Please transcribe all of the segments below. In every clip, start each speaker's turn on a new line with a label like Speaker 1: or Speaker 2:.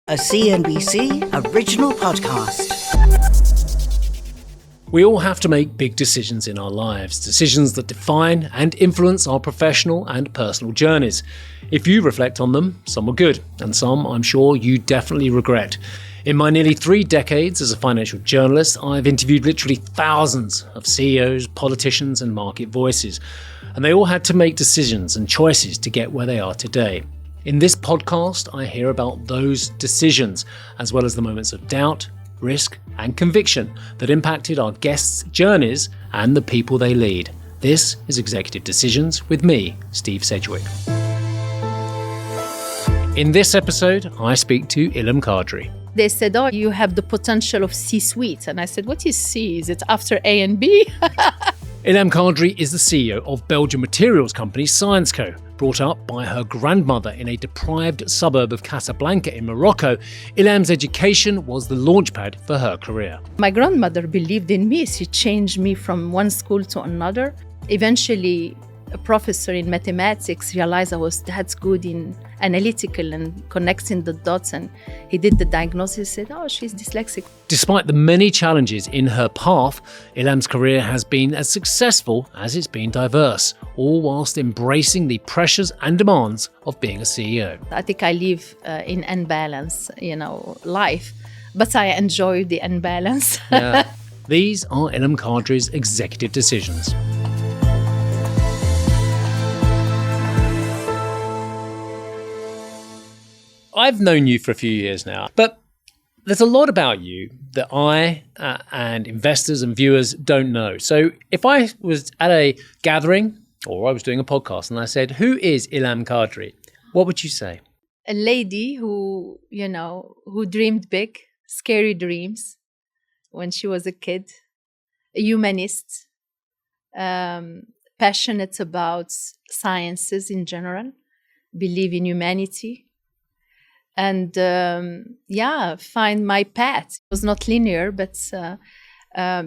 Speaker 1: a CNBC original podcast.
Speaker 2: We all have to make big decisions in our lives, decisions that define and influence our professional and personal journeys. If you reflect on them, some were good, and some I'm sure you definitely regret. In my nearly 3 decades as a financial journalist, I've interviewed literally thousands of CEOs, politicians and market voices, and they all had to make decisions and choices to get where they are today. In this podcast, I hear about those decisions, as well as the moments of doubt, risk and conviction that impacted our guests' journeys and the people they lead. This is Executive Decisions with me, Steve Sedgwick. In this episode, I speak to Ilham Kadri.
Speaker 3: They said, oh, you have the potential of C-suite. And I said, what is C? Is it after A and B?
Speaker 2: Ilham Kadri is the CEO of Belgian materials company Syensqo. Brought up by her grandmother in a deprived suburb of Casablanca in Morocco, Ilham's education was the launchpad for her career.
Speaker 3: My grandmother believed in me. She changed me from one school to another. Eventually, a professor in mathematics realized I was that good in analytical and connecting the dots, and he did the diagnosis, said, oh, she's dyslexic.
Speaker 2: Despite the many challenges in her path, Ilham's career has been as successful as it's been diverse, all whilst embracing the pressures and demands of being a CEO.
Speaker 3: I think I live in unbalance, life, but I enjoy the unbalance.
Speaker 2: Yeah. These are Ilham Kadri's executive decisions. I've known you for a few years now, but there's a lot about you that I and investors and viewers don't know. So if I was at a gathering or I was doing a podcast and I said, who is Ilham Kadri? What would you say?
Speaker 3: A lady who dreamed big, scary dreams when she was a kid, a humanist, passionate about sciences in general, believe in humanity. And find my path. It was not linear, but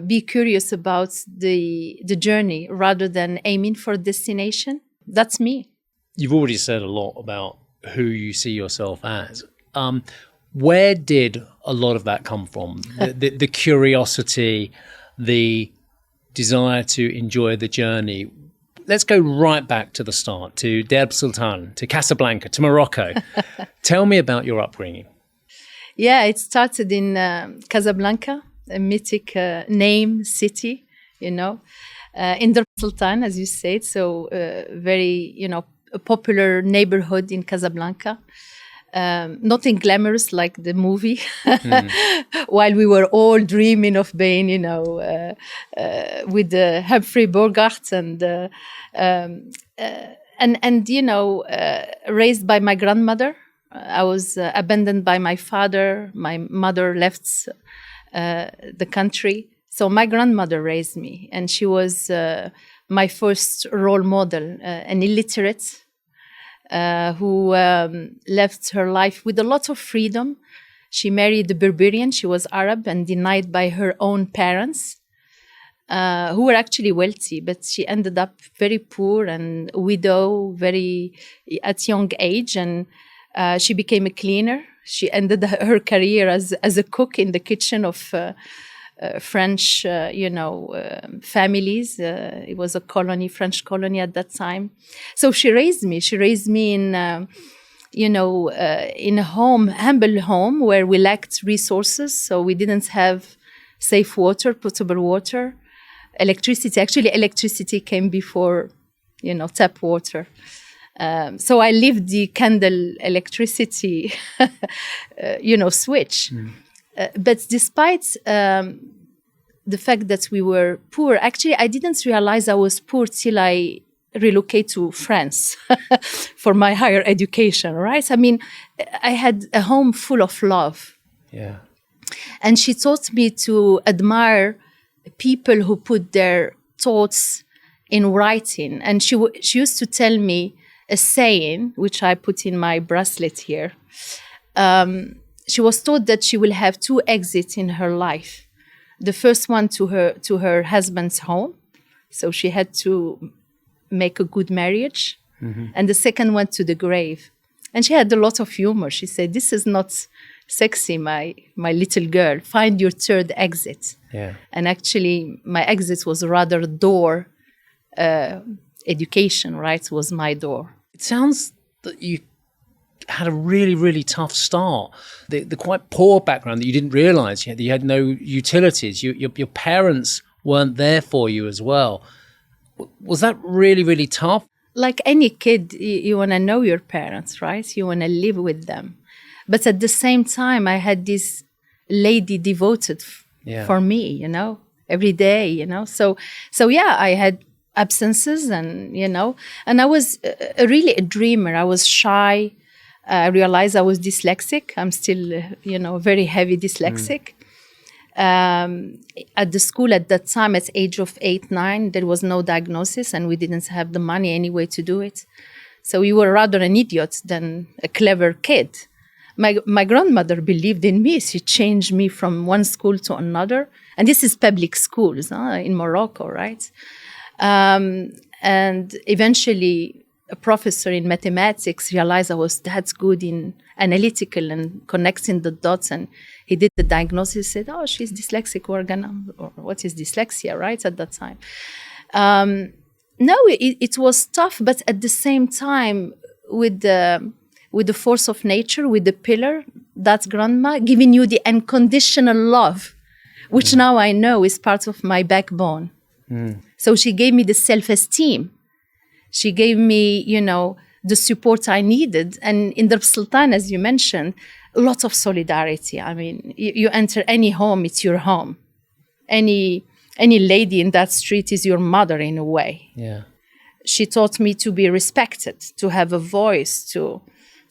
Speaker 3: be curious about the journey rather than aiming for a destination. That's me.
Speaker 2: You've already said a lot about who you see yourself as. Where did a lot of that come from? The curiosity, the desire to enjoy the journey. Let's go right back to the start, to Derb Sultan, to Casablanca, to Morocco. Tell me about your upbringing.
Speaker 3: Yeah, it started in Casablanca, a mythic name, city, in Derb Sultan, as you said. So very, a popular neighborhood in Casablanca. Nothing glamorous like the movie, while we were all dreaming of being, with Humphrey Bogart and raised by my grandmother. I was abandoned by my father. My mother left the country. So my grandmother raised me, and she was my first role model, an illiterate who left her life with a lot of freedom. She married a Berberian. She was Arab and denied by her own parents, who were actually wealthy, but she ended up very poor and widow at young age. And she became a cleaner. She ended her career as a cook in the kitchen of French, families. It was a French colony at that time. So she raised me. She raised me in a humble home where we lacked resources. So we didn't have safe water, potable water, electricity. Actually, electricity came before, tap water. So I lived the candle electricity, switch. But despite the fact that we were poor, actually, I didn't realize I was poor till I relocated to France for my higher education, right? I mean, I had a home full of love.
Speaker 2: Yeah.
Speaker 3: And she taught me to admire people who put their thoughts in writing. And she used to tell me a saying, which I put in my bracelet here. She was taught that she will have 2 exits in her life. The first one to her husband's home. So she had to make a good marriage. Mm-hmm. And the second one to the grave. And she had a lot of humor. She said, this is not sexy, my little girl, find your third exit.
Speaker 2: Yeah.
Speaker 3: And actually, my exit was rather door. Education, right, was my door.
Speaker 2: It sounds that you had a really, really tough start. The quite poor background that you didn't realise that you had no utilities. Your parents weren't there for you as well. Was that really, really tough?
Speaker 3: Like any kid, you want to know your parents, right? You want to live with them. But at the same time, I had this lady devoted for me, you know, every day, you know. So yeah, I had absences and, you know, and I was really a dreamer. I was shy. I realized I was dyslexic. I'm still, you know, very heavy dyslexic. At the school at that time, at age of 8, 9, there was no diagnosis and we didn't have the money anyway to do it. So we were rather an idiot than a clever kid. My grandmother believed in me. She changed me from one school to another. And this is public schools in Morocco, right? And eventually a professor in mathematics realized I was that good in analytical and connecting the dots. And he did the diagnosis, said, oh, she's dyslexic, or what is dyslexia, right, at that time. No, it was tough, but at the same time, with the force of nature, with the pillar, that's grandma, giving you the unconditional love, which now I know is part of my backbone. So she gave me the self-esteem. She gave me, you know, the support I needed. And in the Sultan, as you mentioned, a lot of solidarity. I mean, you enter any home, it's your home. Any lady in that street is your mother in a way.
Speaker 2: Yeah.
Speaker 3: She taught me to be respected, to have a voice, to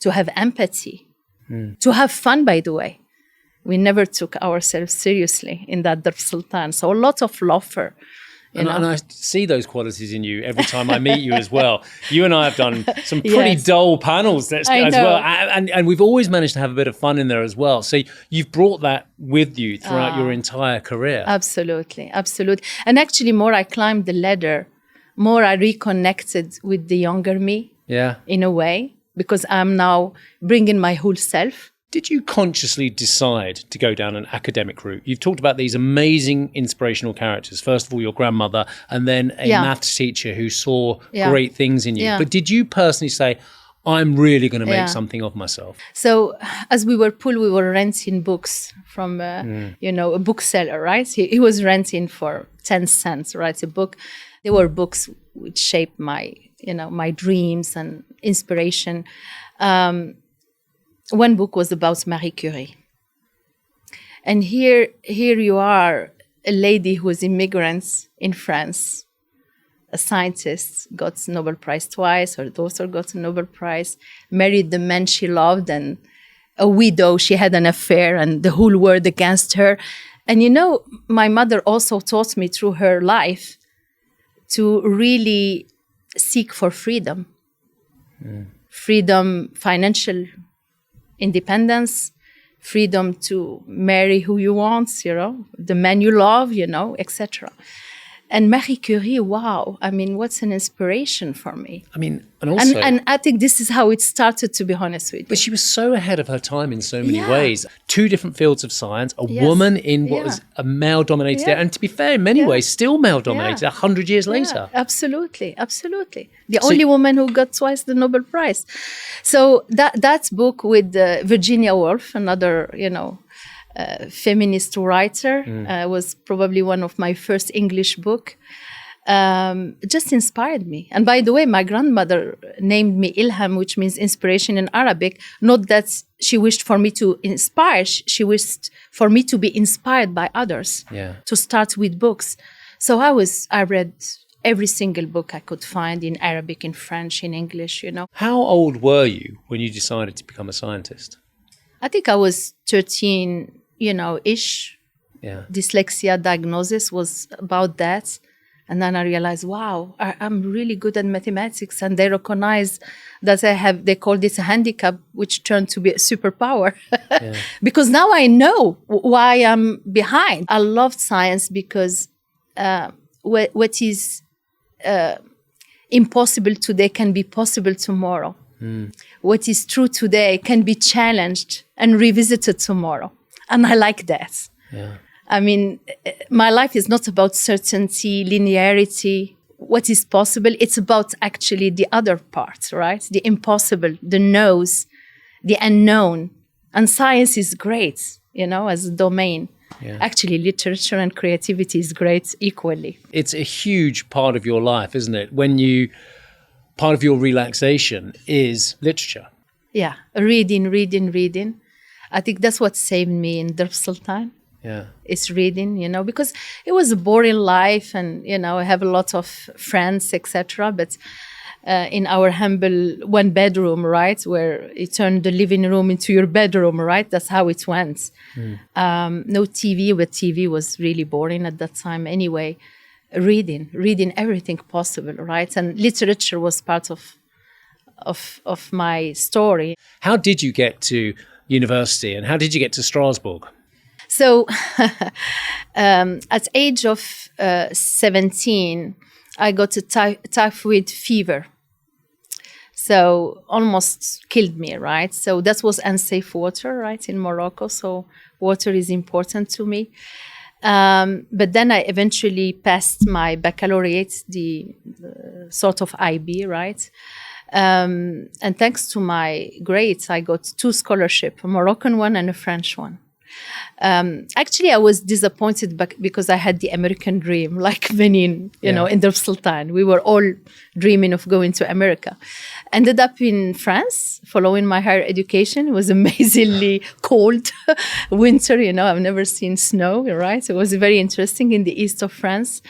Speaker 3: have empathy, to have fun, by the way. We never took ourselves seriously in that Dar Sultan. So a lot of laughter.
Speaker 2: And I see those qualities in you every time I meet you as well. You and I have done some pretty dull panels as well. And we've always managed to have a bit of fun in there as well. So you've brought that with you throughout your entire career.
Speaker 3: Absolutely, absolutely. And actually, more I climbed the ladder, more I reconnected with the younger me, in a way, because I'm now bringing my whole self.
Speaker 2: Did you consciously decide to go down an academic route? You've talked about these amazing inspirational characters. First of all, your grandmother, and then a maths teacher who saw great things in you. But did you personally say, I'm really going to make something of myself?
Speaker 3: So as we were poor, we were renting books from, you know, a bookseller, right? He was renting for 10 cents, right, a book. There were books which shaped my, you know, my dreams and inspiration. One book was about Marie Curie. And here you are, a lady who was immigrant in France, a scientist, got Nobel Prize twice, her daughter got a Nobel Prize, married the man she loved, and a widow, she had an affair, and the whole world against her. And you know, my mother also taught me through her life to really seek for freedom. Freedom, financial independence, freedom to marry who you want, you know, the man you love, you know, etc. And Marie Curie, wow, I mean, what's an inspiration for me?
Speaker 2: I mean, and also...
Speaker 3: And I think this is how it started, to be honest with you.
Speaker 2: But she was so ahead of her time in so many ways. 2 different fields of science, a woman in what was a male-dominated area, and to be fair, in many ways, still male-dominated 100 years later.
Speaker 3: Absolutely, absolutely. The only woman who got twice the Nobel Prize. So that book with Virginia Woolf, another, you know, feminist writer, was probably one of my first English book. Just inspired me. And by the way, my grandmother named me Ilham, which means inspiration in Arabic. Not that she wished for me to inspire, she wished for me to be inspired by others, to start with books. So I read every single book I could find in Arabic, in French, in English, you know.
Speaker 2: How old were you when you decided to become a scientist?
Speaker 3: I think I was 13, you know, ish. Dyslexia diagnosis was about that. And then I realized, wow, I'm really good at mathematics. And they recognize that they called it a handicap, which turned to be a superpower. Because now I know why I'm behind. I loved science because what is impossible today can be possible tomorrow. What is true today can be challenged and revisited tomorrow. And I like that.
Speaker 2: Yeah.
Speaker 3: I mean, my life is not about certainty, linearity, what is possible. It's about actually the other part, right? The impossible, the no's, the unknown. And science is great, as a domain.
Speaker 2: Yeah.
Speaker 3: Actually, literature and creativity is great equally.
Speaker 2: It's a huge part of your life, isn't it? Part of your relaxation is literature.
Speaker 3: Yeah, reading. I think that's what saved me in Dursultan.
Speaker 2: Yeah.
Speaker 3: It's reading, because it was a boring life and, I have a lot of friends, etc. But in our humble one bedroom, right, where you turn the living room into your bedroom, right? That's how it went. No TV, but TV was really boring at that time anyway. Reading everything possible, right? And literature was part of my story.
Speaker 2: How did you get to university and how did you get to Strasbourg?
Speaker 3: So at age of 17, I got a typhoid fever. So almost killed me, right? So that was unsafe water, right, in Morocco. So water is important to me. But then I eventually passed my baccalaureate, the sort of IB, right? And thanks to my grades, I got 2 scholarships, a Moroccan one and a French one. Actually, I was disappointed because I had the American dream, like many, in Dursultan. We were all dreaming of going to America. Ended up in France, following my higher education. It was amazingly cold winter, I've never seen snow, right? It was very interesting in the east of France.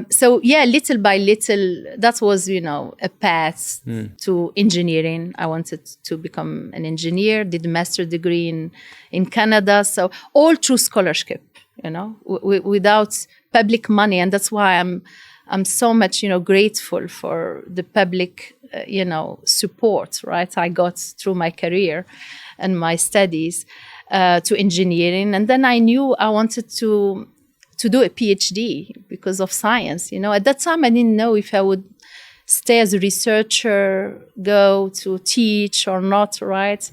Speaker 3: So little by little, that was, a path to engineering. I wanted to become an engineer, did a master's degree in Canada. So all through scholarship, without public money. And that's why I'm so much, grateful for the public, support, right? I got through my career and my studies to engineering. And then I knew I wanted to do a Ph.D. because of science. At that time, I didn't know if I would stay as a researcher, go to teach or not, right?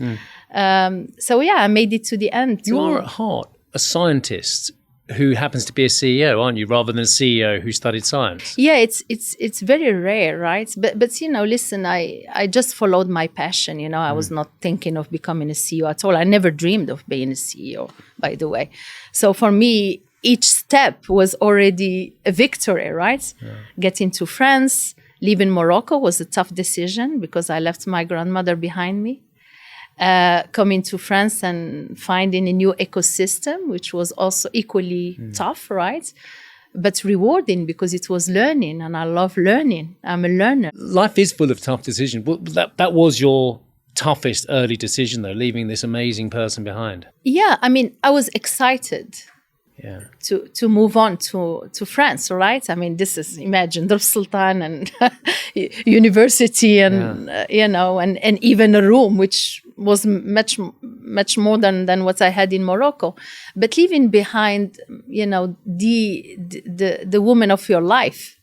Speaker 3: I made it to the end.
Speaker 2: You are at heart a scientist who happens to be a CEO, aren't you, rather than a CEO who studied science?
Speaker 3: Yeah, it's very rare, right? But listen, I just followed my passion. I was not thinking of becoming a CEO at all. I never dreamed of being a CEO, by the way. So for me, each step was already a victory, right? Yeah. Getting to France, leaving Morocco was a tough decision because I left my grandmother behind me. Coming to France and finding a new ecosystem, which was also equally tough, right? But rewarding because it was learning, and I love learning. I'm a learner.
Speaker 2: Life is full of tough decisions. That was your toughest early decision, though, leaving this amazing person behind.
Speaker 3: Yeah, I mean, I was excited.
Speaker 2: Yeah.
Speaker 3: To move on to France, right? I mean, this is, imagine, Dursultan and university and, and even a room, which was much more than what I had in Morocco. But leaving behind, the woman of your life,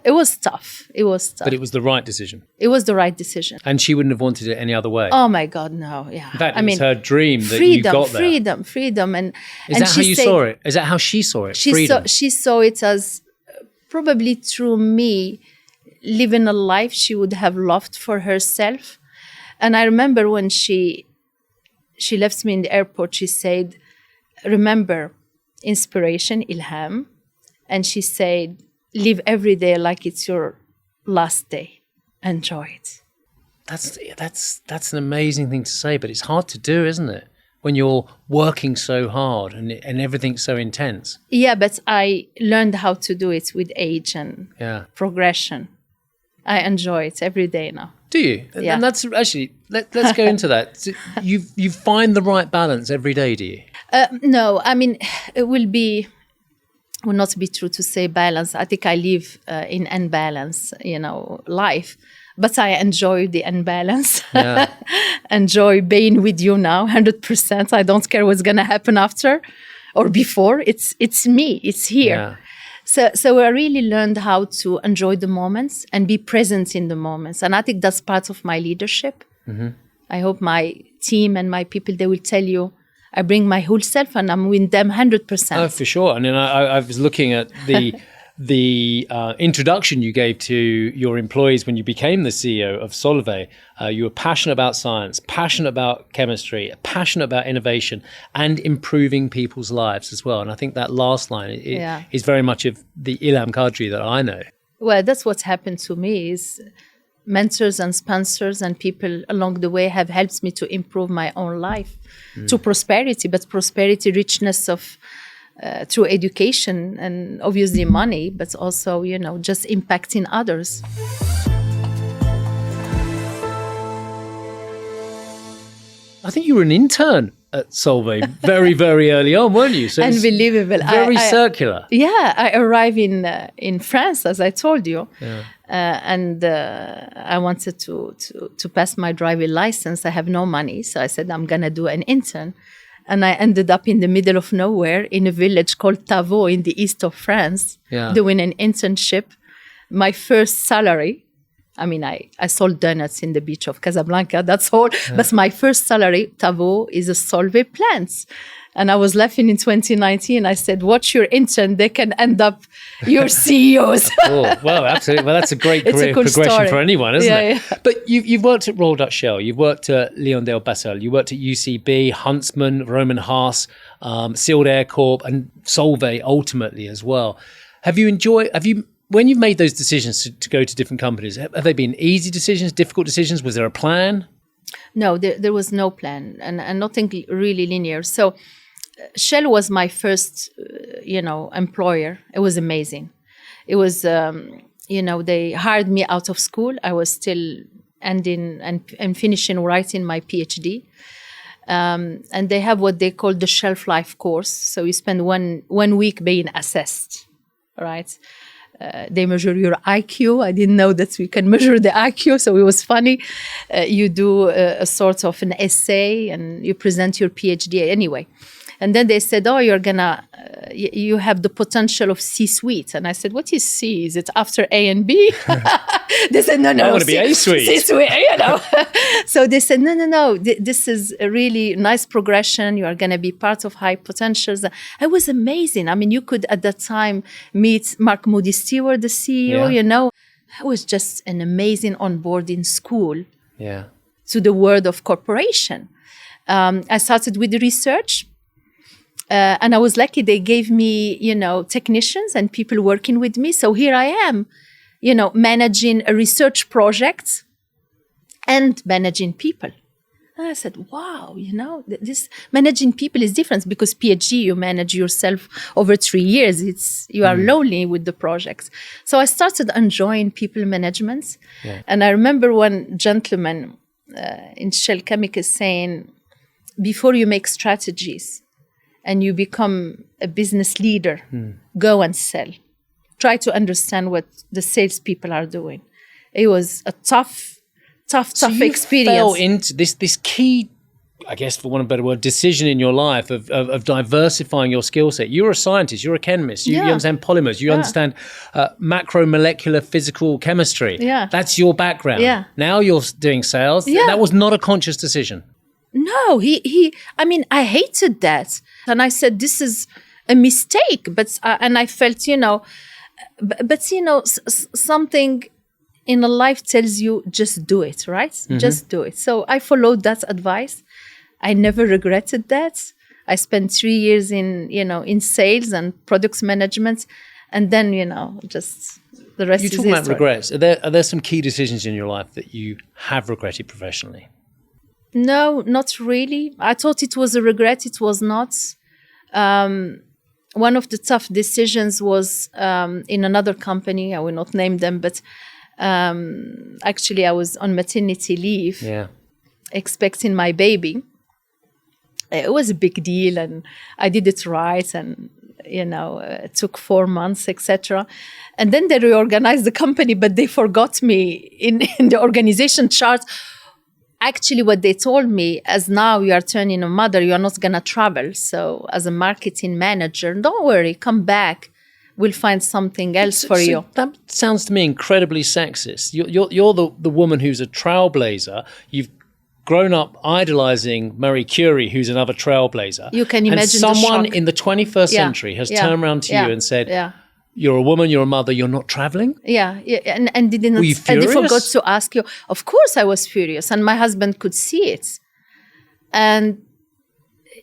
Speaker 3: it was tough. But
Speaker 2: it was the right decision.
Speaker 3: It was the right decision.
Speaker 2: And she wouldn't have wanted it any other way.
Speaker 3: Oh my God, no! Yeah.
Speaker 2: In fact, it was her dream that you got there. Freedom, and is that how you saw it? Is that how she saw it?
Speaker 3: She saw it as probably through me living a life she would have loved for herself. And I remember when she left me in the airport, she said, "Remember, inspiration, Ilham," and she said, "Live every day like it's your last day. Enjoy it."
Speaker 2: That's an amazing thing to say, but it's hard to do, isn't it? When you're working so hard and everything's so intense.
Speaker 3: Yeah, but I learned how to do it with age and progression. I enjoy it every day now.
Speaker 2: Do you?
Speaker 3: Yeah.
Speaker 2: And that's actually, let's go into that. So you find the right balance every day, do you?
Speaker 3: No, I mean, it will not be true to say balance. I think I live in unbalance, life. But I enjoy the unbalance. Yeah. Enjoy being with you now, 100%. I don't care what's going to happen after or before. It's me. It's here. So I really learned how to enjoy the moments and be present in the moments. And I think that's part of my leadership. I hope my team and my people, they will tell you, I bring my whole self and I'm with them 100%.
Speaker 2: Oh, for sure. And then I was looking at the introduction you gave to your employees when you became the CEO of Solvay. You were passionate about science, passionate about chemistry, passionate about innovation and improving people's lives as well. And I think that last line is very much of the Ilham Kadri that I know.
Speaker 3: Well, that's what's happened to me is mentors and sponsors and people along the way have helped me to improve my own life to prosperity, but prosperity, richness of through education and obviously money, but also, just impacting others.
Speaker 2: I think you were an intern at Solvay very, very early on, weren't you? So
Speaker 3: Unbelievable.
Speaker 2: Very circular.
Speaker 3: Yeah, I arrived in France, as I told you, and I wanted to pass my driving license. I have no money, so I said I'm gonna do an intern. And I ended up in the middle of nowhere in a village called Tavaux in the east of France, doing an internship. My first salary, I sold donuts in the beach of Casablanca, that's all. But my first salary, Tavaux, is a Solvay plant. And I was laughing in 2019. I said, watch your intern, they can end up your CEOs.
Speaker 2: Oh, well, absolutely. Well, that's a great career progression
Speaker 3: story
Speaker 2: for anyone, isn't it?
Speaker 3: Yeah.
Speaker 2: But you've worked at Royal Dutch Shell, you've worked at LyondellBasell, you worked at UCB, Huntsman, Roman Haas, Sealed Air Corp, and Solvay ultimately as well. When you've made those decisions to go to different companies, have they been easy decisions, difficult decisions? Was there a plan?
Speaker 3: No, there was no plan and nothing really linear. So Shell was my first, employer. It was amazing. It was, they hired me out of school. I was still ending and finishing writing my Ph.D. And they have what they call the shelf life course. So you spend one week being assessed, right? They measure your IQ. I didn't know that we can measure the IQ, so it was funny. You do a sort of an essay and you present your PhD anyway. And then they said, oh, you have the potential of C-suite. And I said, what is C? Is it after A and B? They said, no.
Speaker 2: I want to be A-suite.
Speaker 3: C-suite, So they said, no. This is a really nice progression. You are going to be part of high potentials. It was amazing. You could at that time meet Mark Moody Stewart, the CEO, It was just an amazing onboarding school to the world of corporation. I started with the research. And I was lucky they gave me, technicians and people working with me. So here I am, managing a research project and managing people. And I said, wow, this managing people is different because PhD, you manage yourself over 3 years. You are lonely with the projects. So I started enjoying people management. Yeah. And I remember one gentleman in Shell Chemicals saying, before you make strategies, and you become a business leader, go and sell. Try to understand what the salespeople are doing. It was a tough experience.
Speaker 2: Fell into this key, I guess, for want of a better word, decision in your life of diversifying your skill set. You're a scientist, you're a chemist, you understand polymers, you understand macromolecular physical chemistry. Yeah. That's your background. Yeah. Now you're doing sales. Yeah. That was not a conscious decision.
Speaker 3: No, I hated that. And I said, this is a mistake. And I felt, something in a life tells you, just do it, right? Mm-hmm. Just do it. So I followed that advice. I never regretted that. I spent 3 years in sales and products management. And then, just the rest is history.
Speaker 2: You talk about regrets. Are there some key decisions in your life that you have regretted professionally?
Speaker 3: No, not really. I thought it was a regret. It was not. One of the tough decisions was in another company. I will not name them, but actually I was on maternity leave, expecting my baby. It was a big deal, and I did it right, and it took 4 months, etc. And then they reorganized the company, but they forgot me in the organization chart. Actually, what they told me, as now you are turning a mother, you are not going to travel. So as a marketing manager, don't worry, come back. we'll find something else for you.
Speaker 2: That sounds to me incredibly sexist. You're the woman who's a trailblazer. You've grown up idolizing Marie Curie, who's another trailblazer.
Speaker 3: You can imagine
Speaker 2: and someone
Speaker 3: the shock.
Speaker 2: in the 21st century has turned around to you and said, you're a woman, you're a mother, you're not traveling?
Speaker 3: And didn't.
Speaker 2: Were you
Speaker 3: And they
Speaker 2: furious?
Speaker 3: forgot to ask you. Of course I was furious, and my husband could see it. And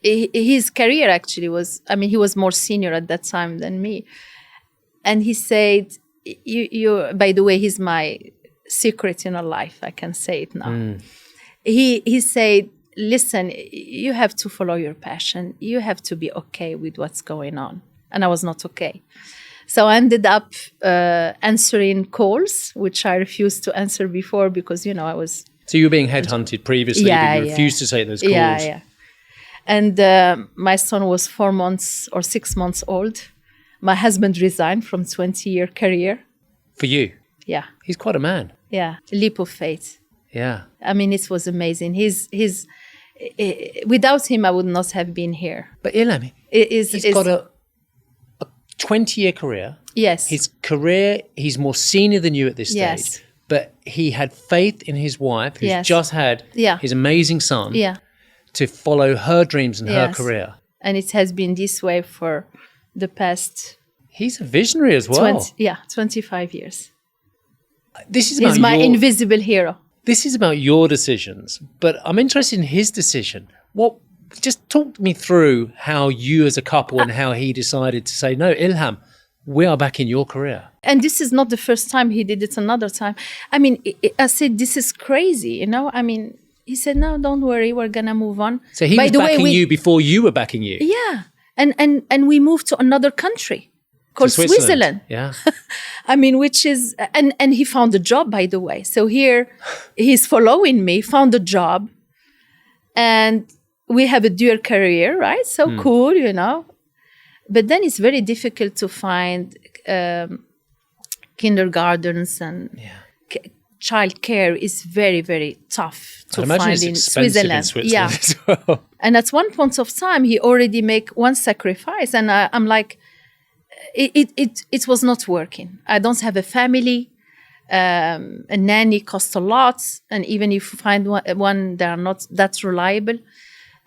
Speaker 3: his career actually was, he was more senior at that time than me. And he said, you by the way, he's my secret in life. I can say it now. He said, listen, you have to follow your passion. You have to be okay with what's going on. And I was not okay. So I ended up answering calls, which I refused to answer before because, I was...
Speaker 2: So you were being headhunted previously, but you refused to take those calls.
Speaker 3: Yeah. And my son was 4 months or 6 months old. My husband resigned from 20-year career.
Speaker 2: For you?
Speaker 3: Yeah.
Speaker 2: He's quite a man.
Speaker 3: Yeah. Leap of faith.
Speaker 2: Yeah.
Speaker 3: It was amazing. Without him, I would not have been here.
Speaker 2: But Ilham, he's got a 20-year career.
Speaker 3: Yes.
Speaker 2: His career, he's more senior than you at this stage.
Speaker 3: Yes.
Speaker 2: But he had faith in his wife, who's just had his amazing son, to follow her dreams and her career.
Speaker 3: And it has been this way for the past...
Speaker 2: He's a visionary as well.
Speaker 3: 25 years.
Speaker 2: This is about
Speaker 3: He's my invisible hero.
Speaker 2: This is about your decisions, but I'm interested in his decision. Just talk me through how you as a couple and how he decided to say, no, Ilham, we are back in your career.
Speaker 3: And this is not the first time he did it, another time. I said, this is crazy, He said, no, don't worry, we're going to move on.
Speaker 2: So he was backing you before you were backing you?
Speaker 3: Yeah. And we moved to another country called Switzerland.
Speaker 2: Yeah.
Speaker 3: Which is, and he found a job, by the way. So here he's following me, found a job, and we have a dual career, right? So cool, But then it's very difficult to find kindergartens and childcare is very, very tough to find in Switzerland.
Speaker 2: Yeah. As well.
Speaker 3: And at one point of time, he already make one sacrifice, and I'm like, it was not working. I don't have a family. A nanny costs a lot, and even if you find one, they are not that reliable.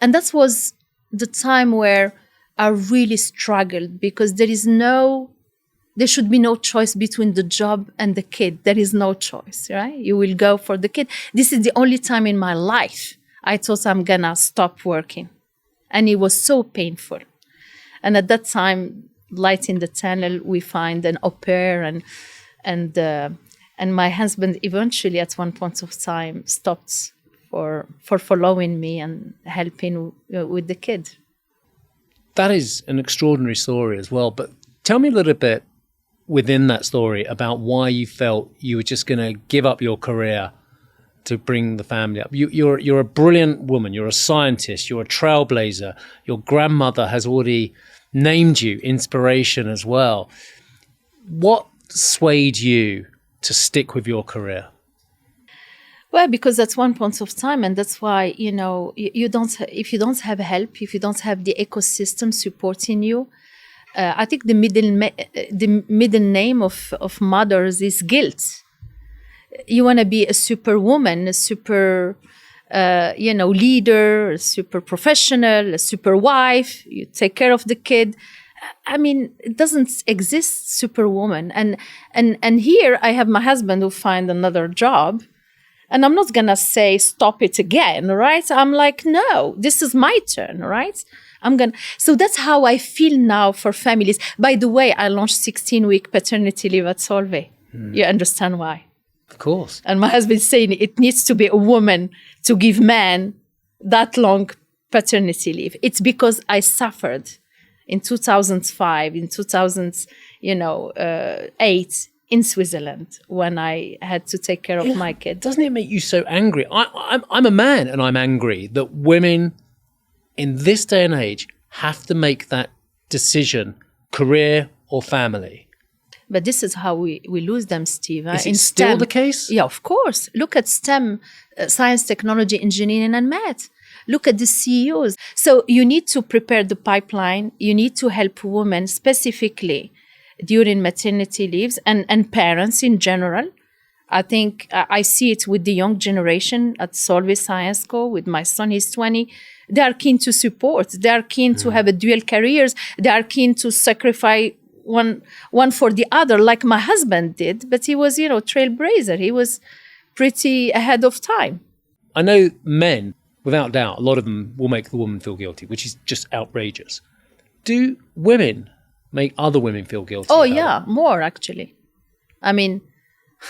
Speaker 3: And that was the time where I really struggled because there should be no choice between the job and the kid. There is no choice, right? You will go for the kid. This is the only time in my life I thought I'm gonna stop working. And it was so painful. And at that time, light in the tunnel, we find an au pair and my husband eventually at one point of time stopped for following me and helping with the kid.
Speaker 2: That is an extraordinary story as well. But tell me a little bit within that story about why you felt you were just going to give up your career to bring the family up. You're a brilliant woman. You're a scientist. You're a trailblazer. Your grandmother has already named you inspiration as well. What swayed you to stick with your career?
Speaker 3: Well, because that's one point of time, and that's why you don't. If you don't have help, if you don't have the ecosystem supporting you, I think the middle name of mothers is guilt. You want to be a superwoman, a super leader, a super professional, a super wife. You take care of the kid. It doesn't exist superwoman. And here I have my husband who find another job. And I'm not going to say, stop it again, right? I'm like, no, this is my turn, right? So that's how I feel now for families. By the way, I launched 16-week paternity leave at Solvay. You understand why?
Speaker 2: Of course.
Speaker 3: And my husband is saying it needs to be a woman to give man that long paternity leave. It's because I suffered in 2005, in 2008, in Switzerland when I had to take care of my kid.
Speaker 2: Doesn't it make you so angry? I'm a man and I'm angry that women in this day and age have to make that decision, career or family.
Speaker 3: But this is how we lose them, Steve.
Speaker 2: Is it still the case?
Speaker 3: Yeah, of course. Look at STEM, science, technology, engineering and math. Look at the CEOs. So you need to prepare the pipeline. You need to help women specifically during maternity leaves and parents in general. I think I see it with the young generation at Solvay Syensqo. With my son, he's 20. They are keen to support. They are keen to have a dual careers. They are keen to sacrifice one for the other, like my husband did. But he was, trailblazer. He was pretty ahead of time.
Speaker 2: I know men, without doubt, a lot of them will make the woman feel guilty, which is just outrageous. Do women make other women feel guilty?
Speaker 3: Oh, yeah, more actually. I mean,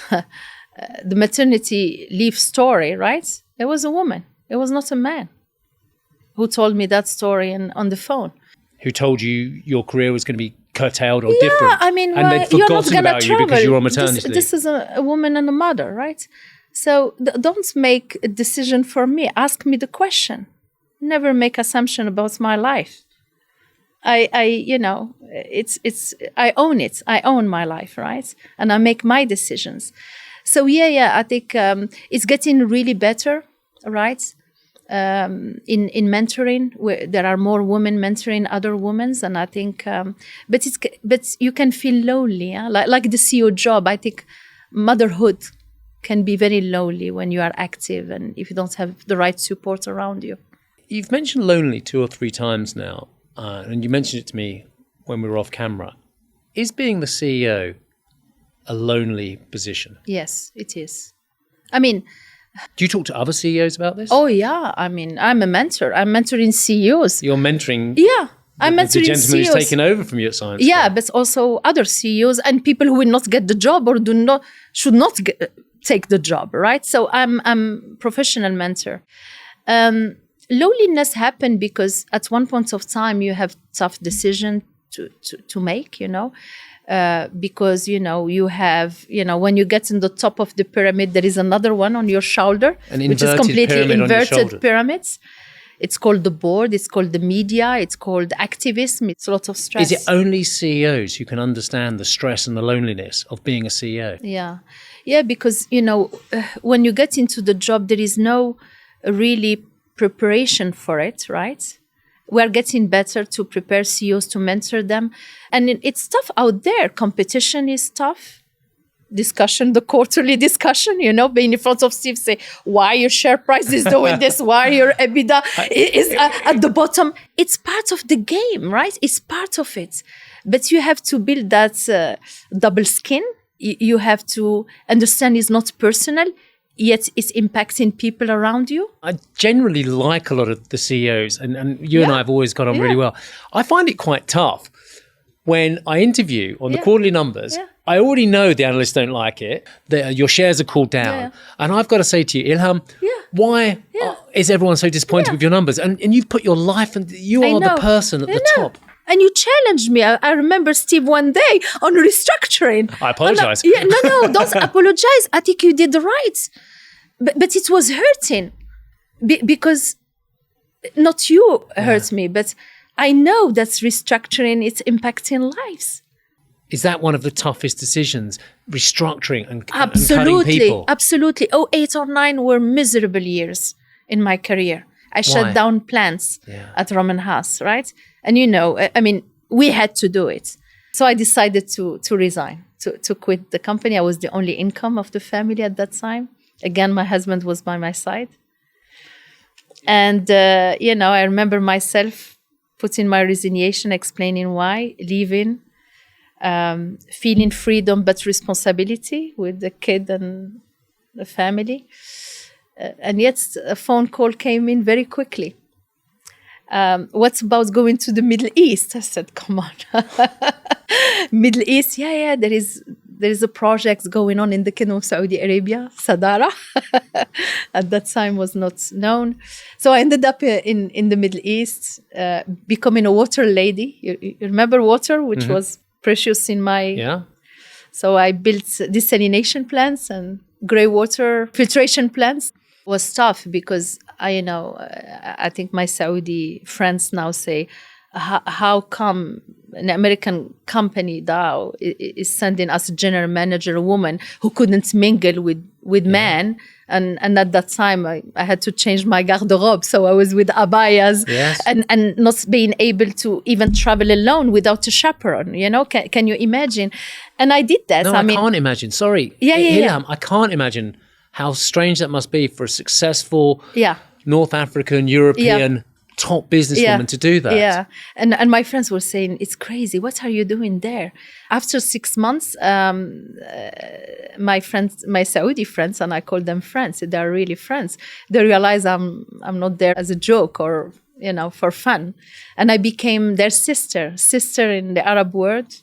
Speaker 3: the maternity leave story, right? It was a woman. It was not a man who told me that story on the phone.
Speaker 2: Who told you your career was going to be curtailed or different?
Speaker 3: Yeah, I mean,
Speaker 2: and they'd forgotten about you because you were on maternity leave.
Speaker 3: This is a woman and a mother, right? So don't make a decision for me. Ask me the question. Never make assumption about my life. I own it. I own my life, right? And I make my decisions. So I think it's getting really better, right? In mentoring, where there are more women mentoring other women, and I think, but you can feel lonely, yeah? like the CEO job. I think motherhood can be very lonely when you are active and if you don't have the right support around you.
Speaker 2: You've mentioned lonely 2 or 3 times now, and you mentioned it to me when we were off camera. Is being the CEO a lonely position?
Speaker 3: Yes, it is. I mean,
Speaker 2: do you talk to other CEOs about this?
Speaker 3: Oh, yeah. I mean, I'm a mentor. I'm mentoring CEOs.
Speaker 2: You're mentoring...
Speaker 3: Yeah, I'm mentoring
Speaker 2: the gentleman
Speaker 3: CEOs.
Speaker 2: who's taken over from you at Syensqo.
Speaker 3: Yeah, but also other CEOs and people who will not get the job or should not take the job, right? So I'm professional mentor. Loneliness happened because at one point of time you have tough decision to make, because you have when you get in the top of the pyramid, there is another one on your shoulder, which is completely inverted pyramids. It's called the board, it's called the media, it's called activism. It's a lot of stress.
Speaker 2: Is it only CEOs who can understand the stress and the loneliness of being a CEO?
Speaker 3: Yeah, because when you get into the job, there is no really preparation for it, right? We're getting better to prepare CEOs, to mentor them. And it's tough out there. Competition is tough. The quarterly discussion, being in front of Steve, say, why your share price is doing this? Why your EBITDA is at the bottom? It's part of the game, right? It's part of it. But you have to build that double skin. You have to understand it's not personal, yet it's impacting people around you.
Speaker 2: I generally like a lot of the CEOs, and you and I have always got on really well. I find it quite tough when I interview on the quarterly numbers. I already know the analysts don't like it, your shares are called down. And I've got to say to you, Ilham, why is everyone so disappointed with your numbers? And you've put your life, and you are the person at the top.
Speaker 3: And you challenged me. I remember, Steve, one day on restructuring.
Speaker 2: I apologize.
Speaker 3: No, don't apologize. I think you did right. But it was hurting because not you hurt me, but I know that restructuring, it's impacting lives.
Speaker 2: Is that one of the toughest decisions, restructuring and cutting people? Absolutely.
Speaker 3: 2008 or 2009 were miserable years in my career. I shut down plants at Roman Haas, right? And we had to do it. So I decided to resign, to quit the company. I was the only income of the family at that time. Again, my husband was by my side. And, I remember myself putting my resignation, explaining why, leaving, feeling freedom but responsibility with the kid and the family. And yet a phone call came in very quickly. What's about going to the Middle East? I said, come on. Middle East, there is a project going on in the Kingdom of Saudi Arabia, Sadara. At that time was not known. So I ended up in the Middle East, becoming a water lady. You remember water, which was precious in my...
Speaker 2: Yeah.
Speaker 3: So I built desalination plants and grey water filtration plants. It was tough because I think my Saudi friends now say, how come an American company, Dow, is sending us a general manager, a woman who couldn't mingle with with men. And at that time, I had to change my garderobe. So I was with abayas and not being able to even travel alone without a chaperone. You know, can you imagine? And I did that.
Speaker 2: No, I can't imagine. Sorry. Ilham, I can't imagine how strange that must be for a successful North African, European top businesswoman to do that.
Speaker 3: Yeah. And my friends were saying, it's crazy. What are you doing there? After 6 months, my friends, my Saudi friends, and I call them friends, they're really friends. They realize I'm not there as a joke or, you know, for fun. And I became their sister in the Arab world.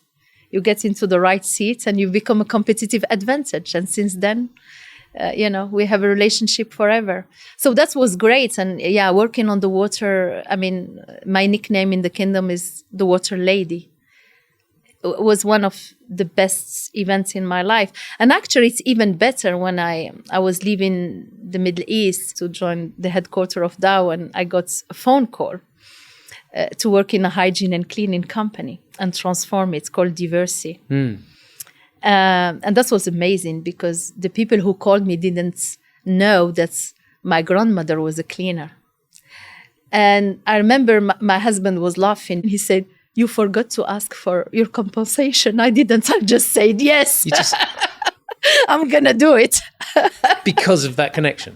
Speaker 3: You get into the right seat and you become a competitive advantage. And since then, you know, we have a relationship forever. So that was great. And working on the water, I mean, my nickname in the kingdom is the Water Lady. It was one of the best events in my life. And actually, it's even better when I was leaving the Middle East to join the headquarters of Dow, and I got a phone call to work in a hygiene and cleaning company and transform it. It's called Diversy. And that was amazing because the people who called me didn't know that my grandmother was a cleaner. And I remember my husband was laughing. He said, "You forgot to ask for your compensation." I didn't. I just said, yes, I'm going to do it.
Speaker 2: Because of that connection?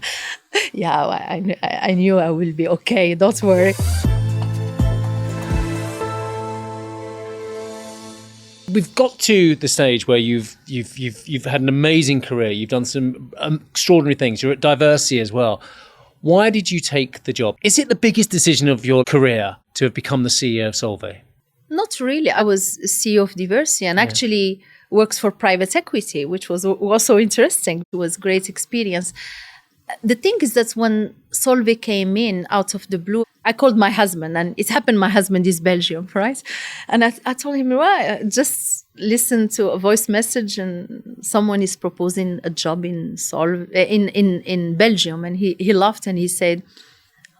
Speaker 3: Yeah, I knew I will be okay. Don't worry.
Speaker 2: We've got to the stage where you've had an amazing career. You've done some extraordinary things. You're at Diversy as well. Why did you take the job? Is it the biggest decision of your career to have become the CEO of Solvay?
Speaker 3: Not really. I was CEO of Diversy and actually works for private equity, which was also interesting. It was a great experience. The thing is that when Solvay came in out of the blue, I called my husband, and it happened my husband is Belgium, right? And I told him, well, just listen to a voice message and someone is proposing a job in Belgium. And he laughed and he said,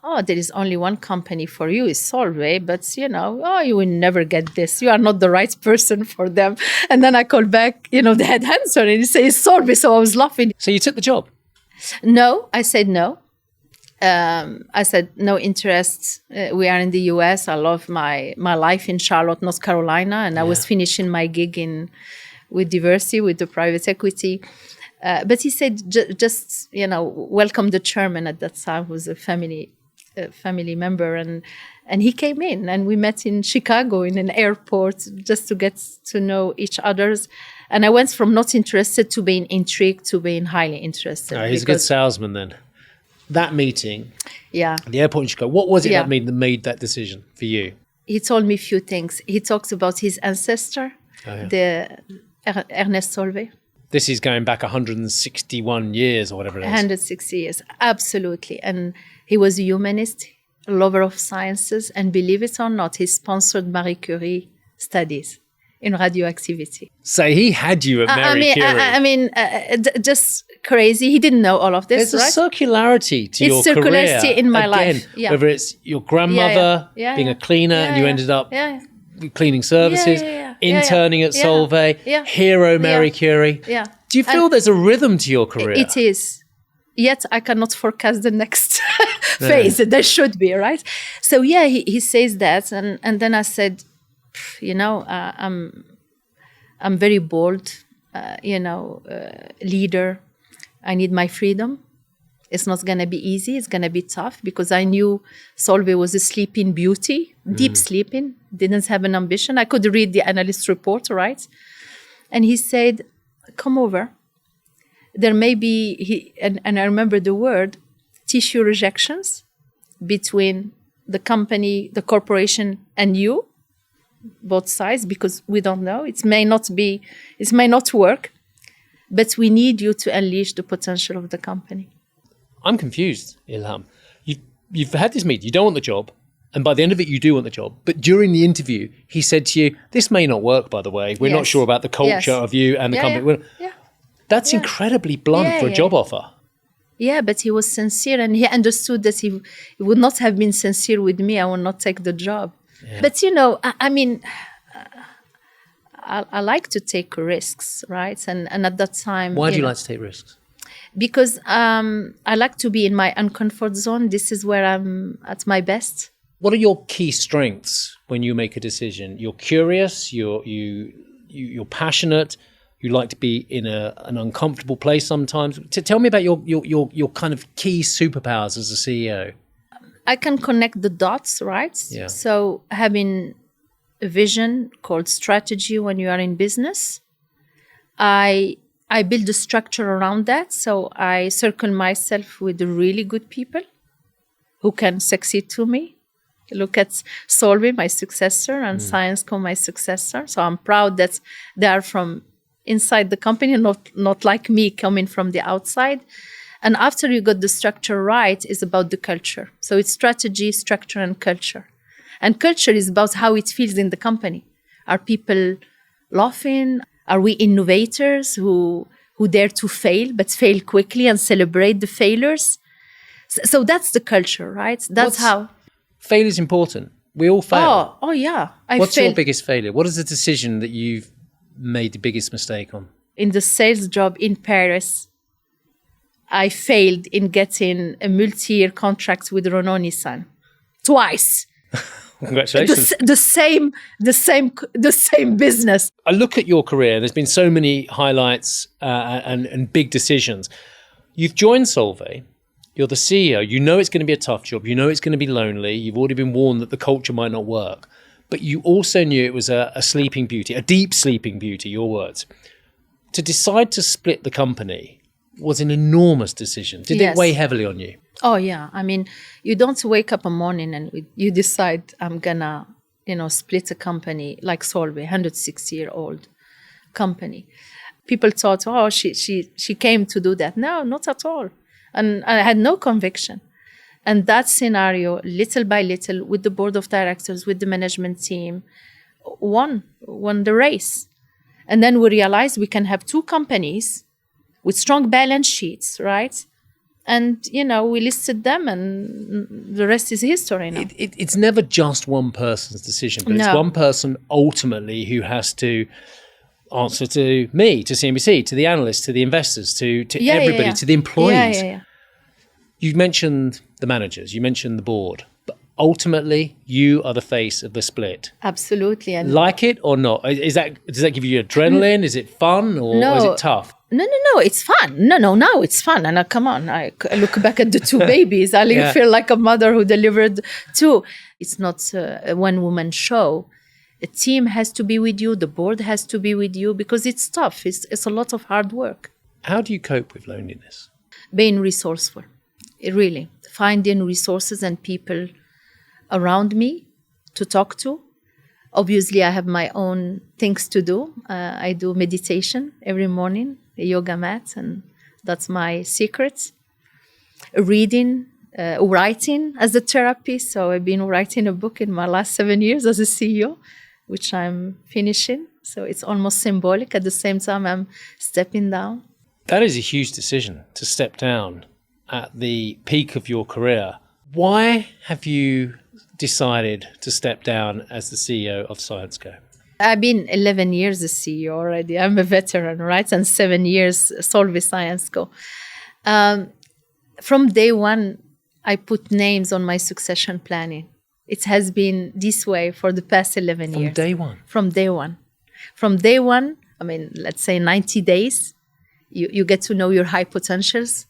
Speaker 3: "Oh, there is only one company for you, is Solvay, but you know, you will never get this. You are not the right person for them." And then I called back, you know, the headhunter, and he says Solvay. So I was laughing.
Speaker 2: So you took the job?
Speaker 3: No, I said no. I said no interest. We are in the US. I love my life in Charlotte, North Carolina, and I was finishing my gig with Diversy, with the private equity. But he said, just you know, welcome the chairman at that time, who was a family member, and he came in, and we met in Chicago in an airport just to get to know each other's. And I went from not interested to being intrigued to being highly interested.
Speaker 2: He's a good salesman then. That meeting,
Speaker 3: at
Speaker 2: the airport in Chicago, what was it that made that decision for you?
Speaker 3: He told me a few things. He talks about his ancestor, the Ernest Solvay.
Speaker 2: This is going back 161 years or whatever it is.
Speaker 3: 160 years, absolutely. And he was a humanist, a lover of sciences, and believe it or not, he sponsored Marie Curie studies in radioactivity.
Speaker 2: So he had you at Marie Curie.
Speaker 3: Just crazy. He didn't know all of this.
Speaker 2: There's a circularity to your career.
Speaker 3: It's circularity in my life. Yeah.
Speaker 2: Whether it's your grandmother being a cleaner and you ended up cleaning services, interning at Solvay, hero Marie Curie.
Speaker 3: Yeah.
Speaker 2: Do you feel there's a rhythm to your career?
Speaker 3: It is. Yet I cannot forecast the next phase. There should be, right? So he says that, and then I said, you know, I'm very bold, leader. I need my freedom. It's not going to be easy. It's going to be tough because I knew Solvay was a sleeping beauty, deep sleeping, didn't have an ambition. I could read the analyst report, right? And he said, come over. There may be, and I remember the word, tissue rejections between the company, the corporation, and you, both sides, because we don't know. It may not work, but we need you to unleash the potential of the company.
Speaker 2: I'm confused, Ilham. You've had this meeting, you don't want the job, and by the end of it, you do want the job. But during the interview, he said to you, this may not work, by the way. We're not sure about the culture of you and the company. That's incredibly blunt for a job offer.
Speaker 3: Yeah, but he was sincere, and he understood that he would not have been sincere with me. I would not take the job. Yeah. But, you know, I like to take risks, right? And at that time...
Speaker 2: Why do you like to take risks?
Speaker 3: Because I like to be in my uncomfort zone. This is where I'm at my best.
Speaker 2: What are your key strengths when you make a decision? You're curious, you're passionate, you like to be in an uncomfortable place sometimes. Tell me about your kind of key superpowers as a CEO.
Speaker 3: I can connect the dots, right?
Speaker 2: Yeah.
Speaker 3: So having a vision called strategy when you are in business, I build a structure around that. So I circle myself with really good people who can succeed to me. Look at Solvay, my successor, and Syensqo, my successor. So I'm proud that they are from inside the company, not like me coming from the outside. And after you got the structure right, it's about the culture. So it's strategy, structure, and culture. And culture is about how it feels in the company. Are people laughing? Are we innovators who dare to fail, but fail quickly and celebrate the failures? So that's the culture, right? That's how...
Speaker 2: Failure is important. We all fail.
Speaker 3: Oh yeah.
Speaker 2: What's your biggest failure? What is the decision that you've made the biggest mistake on?
Speaker 3: In the sales job in Paris, I failed in getting a multi-year contract with Renault Nissan. Twice.
Speaker 2: Congratulations.
Speaker 3: The same business.
Speaker 2: I look at your career, there's been so many highlights and big decisions. You've joined Solvay. You're the CEO. You know it's going to be a tough job. You know it's going to be lonely. You've already been warned that the culture might not work. But you also knew it was a sleeping beauty, a deep sleeping beauty, your words. To decide to split the company was an enormous decision. Did it weigh heavily on you?
Speaker 3: Oh, yeah. I mean, you don't wake up a morning and you decide I'm going to, split a company like Solvay, 160-year-old company. People thought, oh, she came to do that. No, not at all. And I had no conviction. And that scenario, little by little, with the board of directors, with the management team, won the race. And then we realized we can have two companies with strong balance sheets, right? And, we listed them and the rest is history now.
Speaker 2: It's never just one person's decision, but it's one person ultimately who has to answer to me, to CNBC, to the analysts, to the investors, to everybody, to the employees.
Speaker 3: Yeah.
Speaker 2: You mentioned the managers, you mentioned the board, but ultimately you are the face of the split.
Speaker 3: Absolutely. And
Speaker 2: like it or not? Does that give you adrenaline? Is it fun or is it tough?
Speaker 3: No, it's fun. No, now it's fun. And come on, I look back at the two babies. I feel like a mother who delivered two. It's not a one-woman show. A team has to be with you. The board has to be with you because it's tough. It's a lot of hard work.
Speaker 2: How do you cope with loneliness?
Speaker 3: Being resourceful, really. Finding resources and people around me to talk to. Obviously, I have my own things to do. I do meditation every morning, a yoga mat, and that's my secret. Reading, writing as a therapy. So I've been writing a book in my last 7 years as a CEO, which I'm finishing. So it's almost symbolic. At the same time, I'm stepping down.
Speaker 2: That is a huge decision to step down at the peak of your career. Why have you decided to step down as the CEO of Syensqo?
Speaker 3: I've been 11 years a CEO already. I'm a veteran, right? And 7 years Solvay Syensqo. From day one, I put names on my succession planning. It has been this way for the past 11 years.
Speaker 2: From day one?
Speaker 3: From day one. From day one, let's say 90 days, you get to know your high potentials.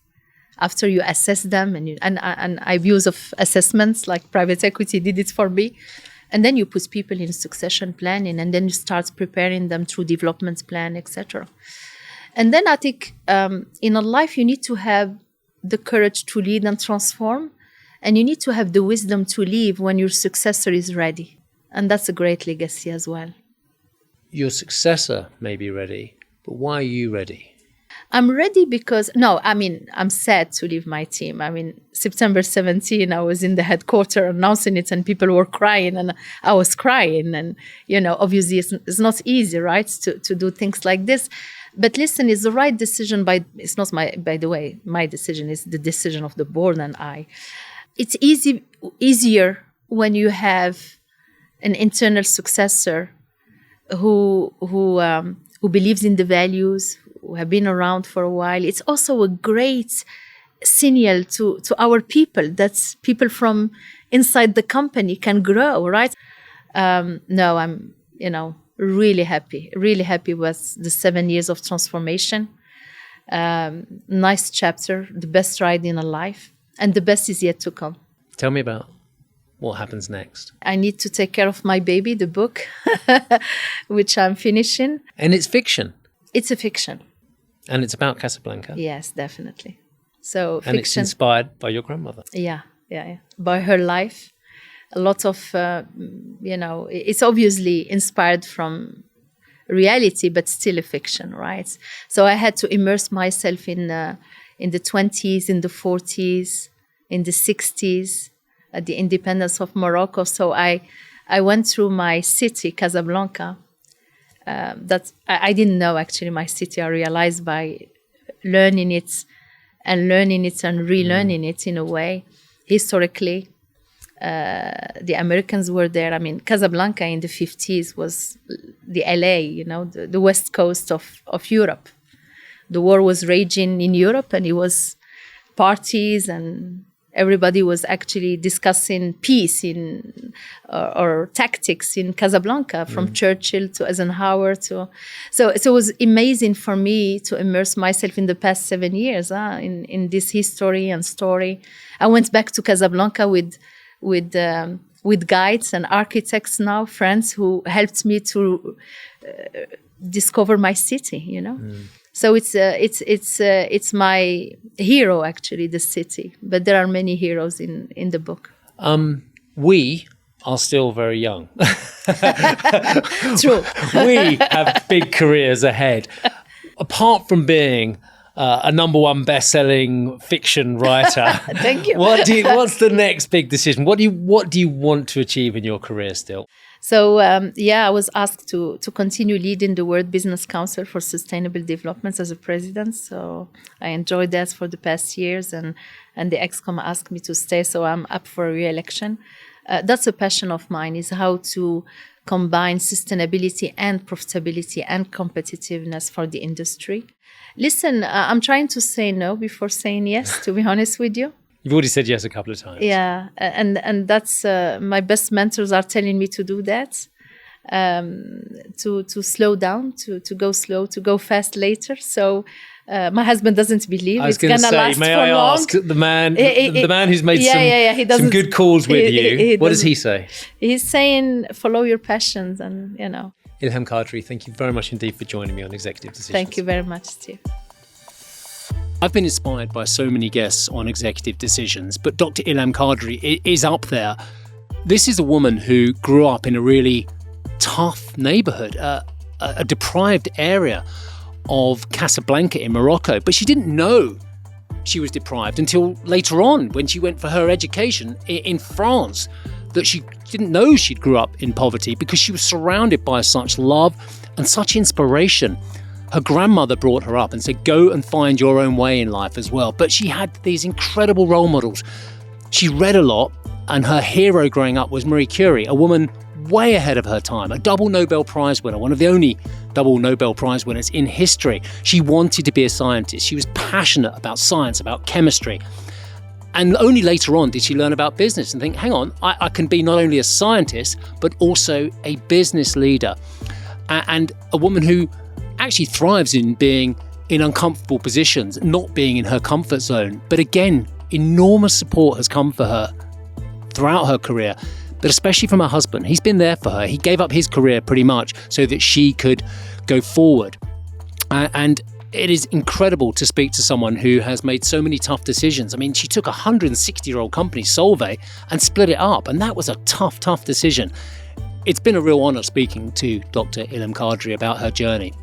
Speaker 3: After you assess them, and I've used of assessments like private equity did it for me, and then you put people in succession planning, and then you start preparing them through development plan, etc. And then I think in a life you need to have the courage to lead and transform, and you need to have the wisdom to leave when your successor is ready, and that's a great legacy as well.
Speaker 2: Your successor may be ready, but why are you ready?
Speaker 3: I'm ready because, I'm sad to leave my team. September 17, I was in the headquarters announcing it and people were crying and I was crying. And, obviously it's not easy, right, to do things like this. But listen, it's the right decision it's not by the way, my decision is the decision of the board and I. It's easier when you have an internal successor who believes in the values, who have been around for a while. It's also a great signal to our people that people from inside the company can grow, right? No, I'm, really happy with the 7 years of transformation. Nice chapter, the best ride in a life, and the best is yet to come.
Speaker 2: Tell me about what happens next.
Speaker 3: I need to take care of my baby, the book, which I'm finishing.
Speaker 2: And it's fiction.
Speaker 3: It's a fiction.
Speaker 2: And it's about Casablanca.
Speaker 3: Yes, definitely. So
Speaker 2: and
Speaker 3: fiction.
Speaker 2: It's inspired by your grandmother.
Speaker 3: Yeah. By her life. A lot of, it's obviously inspired from reality, but still a fiction, right? So I had to immerse myself in the 20s, in the 40s, in the 60s, at the independence of Morocco. So I went through my city, Casablanca. That I didn't know actually my city. I realized by learning it and relearning it in a way. Historically, the Americans were there. I mean, Casablanca in the 50s was the LA, the west coast of Europe. The war was raging in Europe, and it was parties, and everybody was actually discussing peace or tactics in Casablanca, from Churchill to Eisenhower so it was amazing for me to immerse myself in the past 7 years in this history and story. I went back to Casablanca with guides and architects now, friends who helped me to discover my city, So it's my hero, actually, the city. But there are many heroes in the book.
Speaker 2: We are still very young.
Speaker 3: True.
Speaker 2: We have big careers ahead. Apart from being a number one best-selling fiction writer,
Speaker 3: thank you.
Speaker 2: What's the next big decision? What do you want to achieve in your career still?
Speaker 3: So, I was asked to continue leading the World Business Council for Sustainable Development as a president. So I enjoyed that for the past years, and the ExCom asked me to stay, so I'm up for re-election. That's a passion of mine, is how to combine sustainability and profitability and competitiveness for the industry. Listen, I'm trying to say no before saying yes, to be honest with you.
Speaker 2: You've already said yes a couple of times.
Speaker 3: Yeah, and that's my best mentors are telling me to do that, to slow down, to go slow, to go fast later. So my husband doesn't believe it's going to last for long.
Speaker 2: May I ask the man who's made some good calls with you? What does he say?
Speaker 3: He's saying follow your passions, and
Speaker 2: Ilham Kadri, thank you very much indeed for joining me on Executive Decisions.
Speaker 3: Thank you very much, Steve.
Speaker 2: I've been inspired by so many guests on Executive Decisions, but Dr. Ilham Kadri is up there. This is a woman who grew up in a really tough neighbourhood, a deprived area of Casablanca in Morocco, but she didn't know she was deprived until later on when she went for her education in France, that she didn't know she'd grew up in poverty because she was surrounded by such love and such inspiration. Her grandmother brought her up and said, go and find your own way in life as well. But she had these incredible role models. She read a lot, and her hero growing up was Marie Curie, a woman way ahead of her time, a double Nobel Prize winner, one of the only double Nobel Prize winners in history. She wanted to be a scientist. She was passionate about science, about chemistry. And only later on did she learn about business and think, hang on, I can be not only a scientist, but also a business leader. And a woman who actually thrives in being in uncomfortable positions, not being in her comfort zone. But again, enormous support has come for her throughout her career, but especially from her husband. He's been there for her. He gave up his career pretty much so that she could go forward. And it is incredible to speak to someone who has made so many tough decisions. I mean, she took a 160-year-old company, Solvay, and split it up. And that was a tough decision. It's been a real honour speaking to Dr. Ilham Kadri about her journey.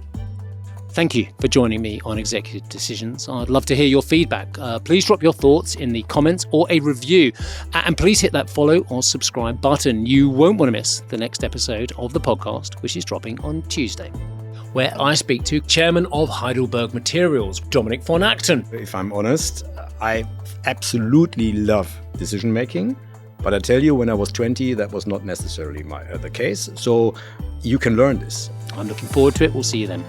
Speaker 2: Thank you for joining me on Executive Decisions. I'd love to hear your feedback. Please drop your thoughts in the comments or a review. And please hit that follow or subscribe button. You won't want to miss the next episode of the podcast, which is dropping on Tuesday, where I speak to Chairman of Heidelberg Materials, Dominic von Acton.
Speaker 4: If I'm honest, I absolutely love decision making. But I tell you, when I was 20, that was not necessarily the case. So you can learn this.
Speaker 2: I'm looking forward to it. We'll see you then.